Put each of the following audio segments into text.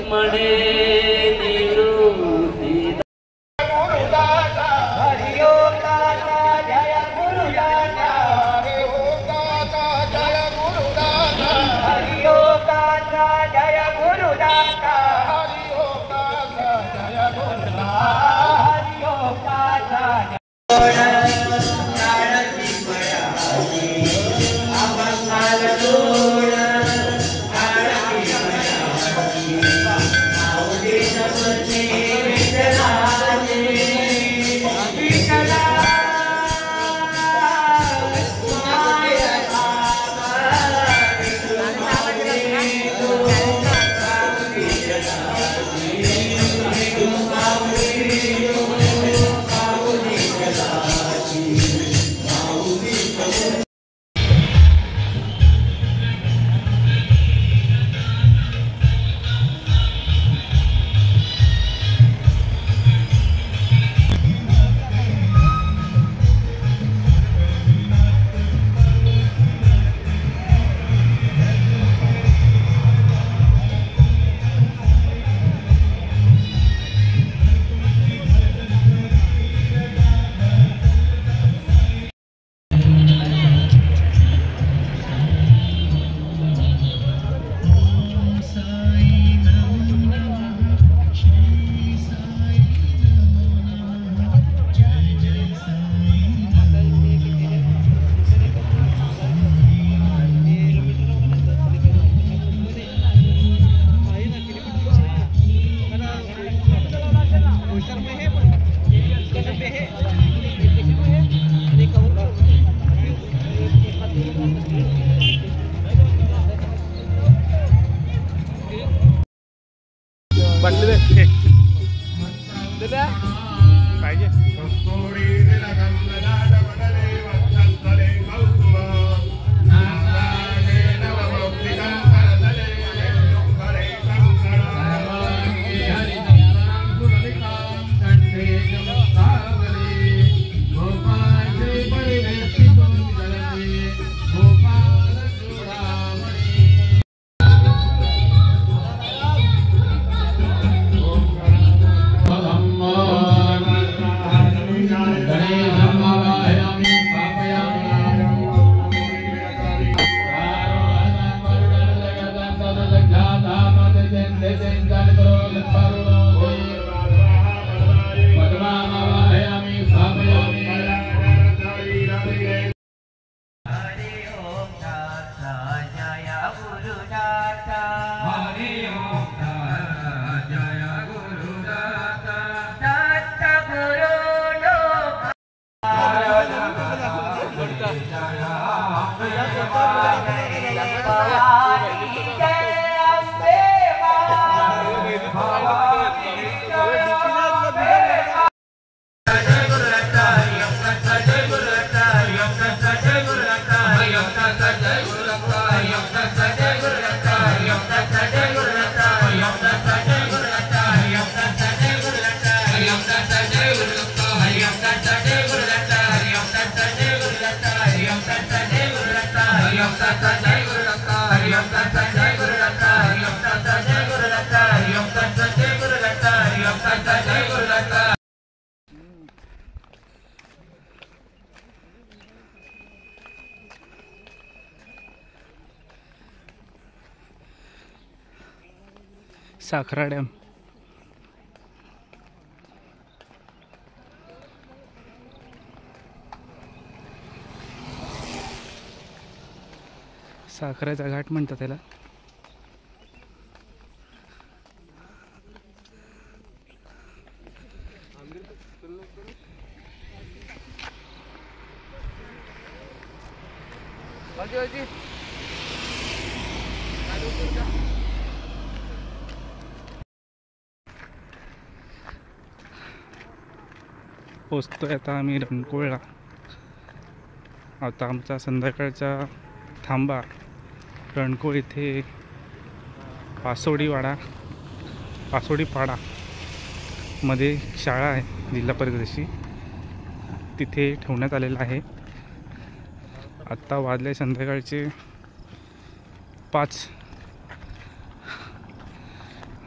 मणे निवृत्ती Sakhara dam साखरेचा घाट म्हणतात त्याला. पोचतोय आता आम्ही रणकोळला. आता आमचा संध्याकाळचा थांबा रणकोळ इथे पासोडी पाडा मध्ये शाळा आहे जिल्हा परिषदेची, तिथे ठेवण्यात आलेला आहे. आत्ता वाजले संध्याकाळचे 5.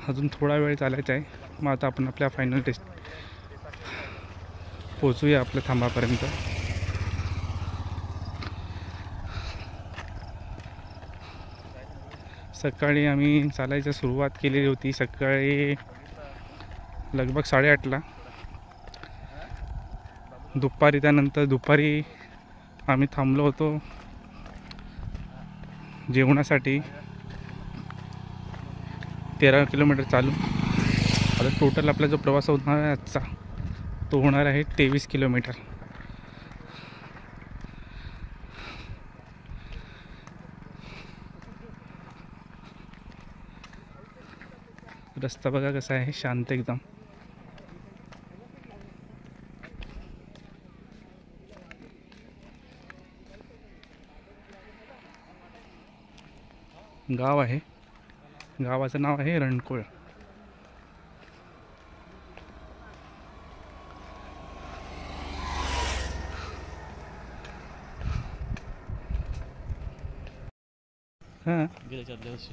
अजून थोडा वेळ चालायचा आहे. मग आता आपण आपल्या फायनल टेस्ट पोचूया आपल्या थांबापर्यंत. सकाळी आम्ही चालायची सुरुवात केलेली होती सकाळी लगभग 8:30ला. त्यानंतर दुपारी आम्ही थांबलो होतो जेवणासाठी. 13 किलोमीटर चालू. आता टोटल आपला जो प्रवास होणार आहे आजचा तो होणार आहे 23 किलोमीटर. रस्ता बघा कसा आहे, शांत एकदम. गाव आहे, गावाचं नाव आहे रणकोळ. हां गेल्या 4 दिवस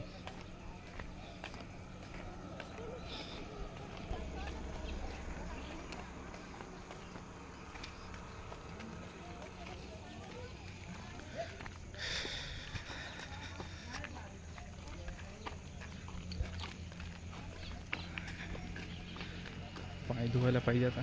पाय धुवायला पाहिजे आता.